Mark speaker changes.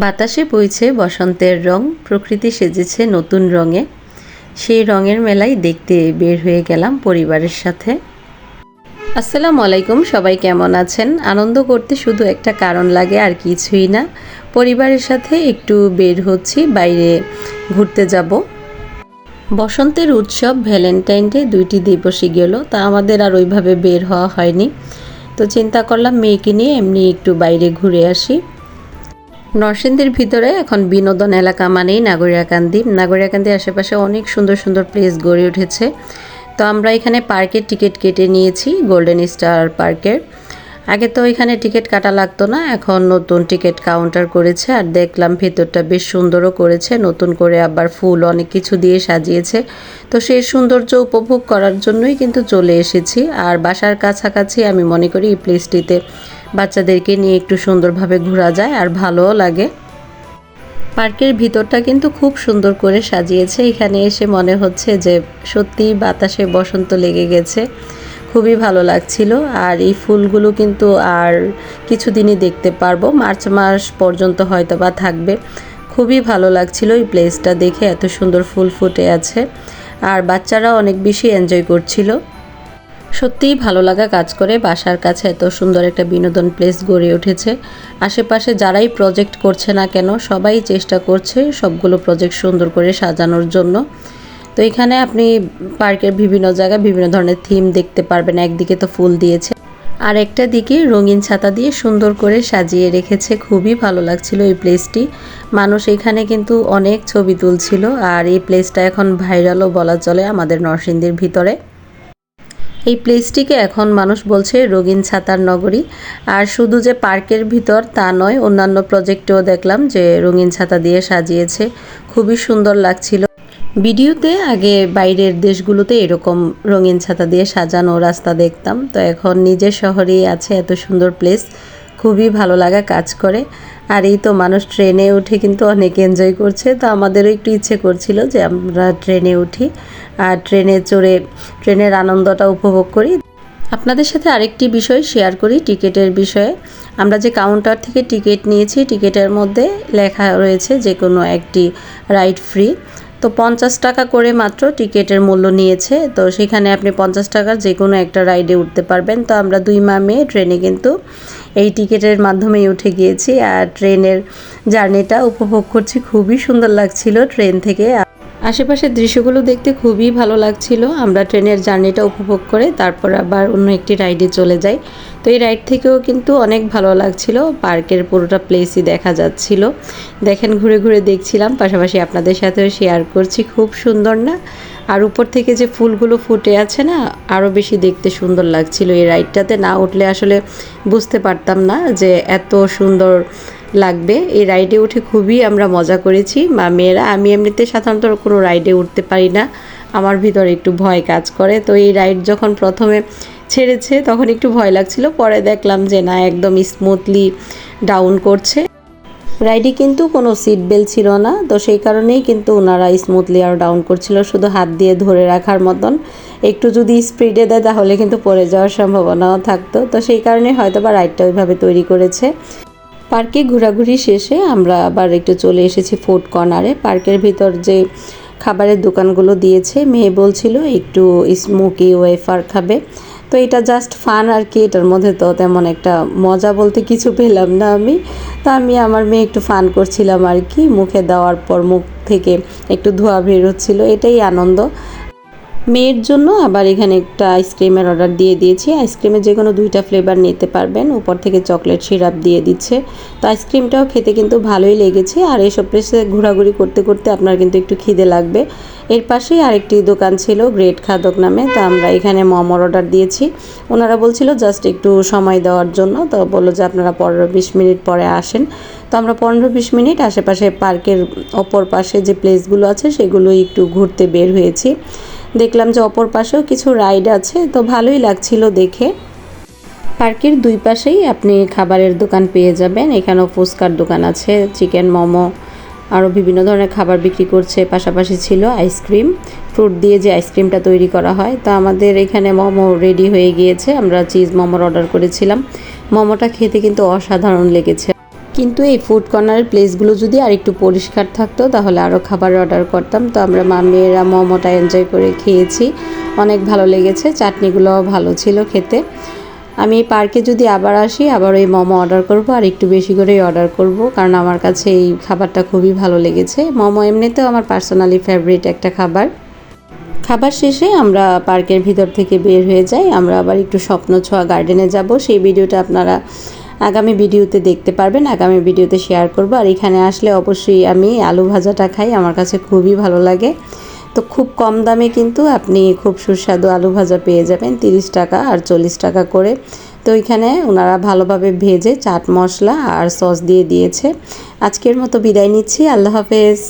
Speaker 1: বাতাসে বইছে বসন্তের রং, প্রকৃতি সেজেছে নতুন রঙে। সেই রঙের মেলায় দেখতে বের হয়ে গেলাম পরিবারের সাথে। আসসালামু আলাইকুম, সবাই কেমন আছেন? আনন্দ করতে শুধু একটা কারণ লাগে, আর কিছুই না। পরিবারের সাথে একটু বের হচ্ছি, বাইরে ঘুরতে যাব। বসন্তের উৎসব ভ্যালেন্টাইন ডে দুইটি দিবসই গেল, তা আমাদের আর ওইভাবে বের হওয়া হয়নি। তো চিন্তা করলাম মেয়েকে নিয়ে এমনি একটু বাইরে ঘুরে আসি। নরসিংদীর ভিতরে এখন বিনোদন এলাকা মানেই নাগরিয়াকান্দির আশেপাশে অনেক সুন্দর সুন্দর প্লেস গড়ে উঠেছে। তো আমরা এখানে পার্কের টিকিট কেটে নিয়েছি, গোল্ডেন স্টার পার্কের। আগে তো এখানে টিকিট কাটা লাগতো না, এখন নতুন টিকিট কাউন্টার করেছে। আর দেখলাম ভেতরটা বেশ সুন্দরও করেছে, নতুন করে আবার ফুল অনেক কিছু দিয়ে সাজিয়েছে। তো সেই সৌন্দর্য উপভোগ করার জন্যই কিন্তু চলে এসেছি। আর বাসার কাছাকাছি আমি মনে করি এই প্লেসটিতে বাচ্চাদেরকে নিয়ে একটু সুন্দরভাবে ঘোরা যায় আর ভালোও লাগে। পার্কের ভিতরটা কিন্তু খুব সুন্দর করে সাজিয়েছে। এখানে এসে মনে হচ্ছে যে সত্যিই বাতাসে বসন্ত লেগে গেছে, খুবই ভালো লাগছিল। আর এই ফুলগুলো কিন্তু আর কিছুদিনই দেখতে পারবো, মার্চ মাস পর্যন্ত হয়তো বা থাকবে। খুবই ভালো লাগছিল এই প্লেসটা দেখে, এত সুন্দর ফুল ফুটে আছে। আর বাচ্চারা অনেক বেশি এনজয় করছিল। সত্যিই ভালো লাগা কাজ করে, বাসার কাছে এত সুন্দর একটা বিনোদন প্লেস গড়ে উঠেছে। আশেপাশে যারাই প্রজেক্ট করছে না কেন, সবাই চেষ্টা করছে সবগুলো প্রজেক্ট সুন্দর করে সাজানোর জন্য। তো এখানে আপনি পার্কের বিভিন্ন জায়গায় বিভিন্ন ধরনের থিম দেখতে পারবেন। একদিকে তো ফুল দিয়েছে, আর একটা দিকে রঙিন ছাতা দিয়ে সুন্দর করে সাজিয়ে রেখেছে। খুবই ভালো লাগছিল এই প্লেসটি। মানুষ এখানে কিন্তু অনেক ছবি তুলছিল। আর এই প্লেসটা এখন ভাইরালও বলা চলে আমাদের নরসিংদীর ভিতরে। এই প্লেসটিকে এখন মানুষ বলছে রঙিন ছাতার নগরী। আর শুধু যে পার্কের ভিতর তা নয়, অন্যান্য প্রজেক্টেও দেখলাম যে রঙিন ছাতা দিয়ে সাজিয়েছে, খুবই সুন্দর লাগছিল। ভিডিওতে আগে বাইরের দেশগুলোতে এরকম রঙিন ছাতা দিয়ে সাজানো রাস্তা দেখতাম, তো এখন নিজের শহরেই আছে এত সুন্দর প্লেস, খুবই ভালো লাগা কাজ করে। আর এই তো মানুষ ট্রেনে উঠে কিন্তু অনেক এনজয় করছে। তো আমাদেরও একটু ইচ্ছে করছিল যে আমরা ট্রেনে উঠি আর ট্রেনে চড়ে ট্রেনের আনন্দটা উপভোগ করি। আপনাদের সাথে আরেকটি বিষয় শেয়ার করি, টিকিটের বিষয়ে। আমরা যে কাউন্টার থেকে টিকিট নিয়েছি, টিকিটের মধ্যে লেখা রয়েছে যে কোনো একটি রাইড ফ্রি। তো 50 টাকা করে মাত্র টিকিটের মূল্য নিয়েছে। তো সেখানে আপনি 50 টাকার যে কোনো একটা রাইডে উঠতে পারবেন। তো আমরা দুই মা মেয়ে ট্রেনে কিন্তু এই টিকিটের মাধ্যমেই উঠে গিয়েছি। আর ট্রেনের জার্নিটা উপভোগ করছি, খুবই সুন্দর লাগছিল ট্রেন থেকে। আশেপাশের দৃশ্যগুলো দেখতে খুবই ভালো লাগছিল। আমরা ট্রেনের জার্নিটা উপভোগ করে তারপর আবার অন্য একটি রাইডে চলে যাই। তো এই রাইড থেকেও কিন্তু অনেক ভালো লাগছিল, পার্কের পুরোটা প্লেসই দেখা যাচ্ছিল। দেখেন ঘুরে ঘুরে দেখছিলাম, পাশাপাশি আপনাদের সাথেও শেয়ার করছি। খুব সুন্দর না? আর উপর থেকে যে ফুলগুলো ফুটে আছে না, আরও বেশি দেখতে সুন্দর লাগছিল। এই রাইডটাতে না উঠলে আসলে বুঝতে পারতাম না যে এত সুন্দর লাগবে। এই রাইডে উঠে খুবই আমরা মজা করেছি মা মেয়েরা। আমি এমনিতে সাধারণত কোনো রাইডে উঠতে পারি না, আমার ভিতরে একটু ভয় কাজ করে। তো এই রাইড যখন প্রথমে ছেড়েছে তখন একটু ভয় লাগছিল, পরে দেখলাম যে না, একদম স্মুথলি ডাউন করছে। রাইডে কিন্তু কোনো সিট বেল্ট ছিল না, তো সেই কারণেই কিন্তু ওনারা স্মুথলি আর ডাউন করছিল, শুধু হাত দিয়ে ধরে রাখার মতন। একটু যদি স্পিডে দেয় তাহলে কিন্তু পড়ে যাওয়ার সম্ভাবনাও থাকতো। তো সেই কারণে হয়তো বা রাইডটা ওইভাবে তৈরি করেছে। পার্কে ঘোরাঘুরি শেষে আমরা আবার একটু চলে এসেছি ফুড কর্নারে। পার্কের ভিতর যে খাবারের দোকানগুলো দিয়েছে, মেয়ে বলছিল একটু স্মোকি ওয়েফার খাবে। তো এটা জাস্ট ফান আর কি, এটার মধ্যে তো তেমন একটা মজা বলতে কিছু পেলাম না আমি। তো আমি আমার মেয়ে একটু ফান করছিলাম আর কি, মুখে দেওয়ার পর মুখ থেকে একটু ধোঁয়া বের হচ্ছিল, এটাই আনন্দ। মেয়ের জন্য আবার এখানে একটা আইসক্রিমের অর্ডার দিয়ে দিয়েছি। আইসক্রিমের যে কোনো 2টা ফ্লেভার নিতে পারবেন, উপর থেকে চকলেট সিরাপ দিয়ে দিচ্ছে। তো আইসক্রিমটাও খেতে কিন্তু ভালোই লেগেছে। আর এইসব প্লেসে ঘোরাঘুরি করতে করতে আপনার কিন্তু একটু খিদে লাগবে। এর পাশেই আরেকটি দোকান ছিল গ্রেট খাদক নামে, তো আমরা এখানে মোমোর অর্ডার দিয়েছি। ওনারা বলছিল জাস্ট একটু সময় দেওয়ার জন্য, তো বললো যে আপনারা 15-20 মিনিট পরে আসেন। তো আমরা 15-20 মিনিট আশেপাশে পার্কের অপর পাশে যে প্লেসগুলো আছে সেগুলো একটু ঘুরতে বের হয়েছি। দেখলাম যে অপর পাশেও কিছু রাইড আছে, তো ভালোই লাগছিল দেখে। পার্কের দুই পাশেই আপনি খাবারের দোকান পেয়ে যাবেন। এখানেও ফুচকার দোকান আছে, চিকেন মোমো, আরও বিভিন্ন ধরনের খাবার বিক্রি করছে। পাশাপাশি ছিল আইসক্রিম, ফ্রুট দিয়ে যে আইসক্রিমটা তৈরি করা হয়। তো আমাদের এখানে মোমো রেডি হয়ে গিয়েছে, আমরা চিজ মোমোর অর্ডার করেছিলাম। মোমোটা খেতে কিন্তু অসাধারণ লেগেছে। কিন্তু এই ফুড কর্নারের প্লেসগুলো যদি আর একটু পরিষ্কার থাকতো তাহলে আরও খাবার অর্ডার করতাম। তো আমরা মেয়েরা মোমোটা এনজয় করে খেয়েছি, অনেক ভালো লেগেছে, চাটনিগুলোও ভালো ছিল খেতে। আমি এই পার্কে যদি আবার আসি আবার ওই মোমো অর্ডার করব, আর একটু বেশি করেই অর্ডার করব, কারণ আমার কাছে এই খাবারটা খুবই ভালো লেগেছে। মোমো এমনিতেও আমার পার্সোনালি ফেভারিট একটা খাবার। খাবার শেষে আমরা পার্কের ভিতর থেকে বের হয়ে যাই, আমরা আবার একটু স্বপ্ন ছোঁয়া গার্ডেনে যাব। সেই ভিডিওটা আপনারা আগামী ভিডিওতে দেখতে পারবেন, আগামী ভিডিওতে শেয়ার করব। আর এখানে আসলে অবশ্যই আমি আলু ভাজাটা খাই, আমার কাছে খুবই ভালো লাগে। তো খুব কম দামে কিন্তু আপনি খুব সুস্বাদু আলু ভাজা পেয়ে যাবেন, 30 টাকা আর 40 টাকা করে। তো ওইখানে ওনারা ভালোভাবে ভেজে চাট মশলা আর সস দিয়ে দিয়েছে। আজকের মতো বিদায় নিচ্ছি, আল্লাহ হাফেজ।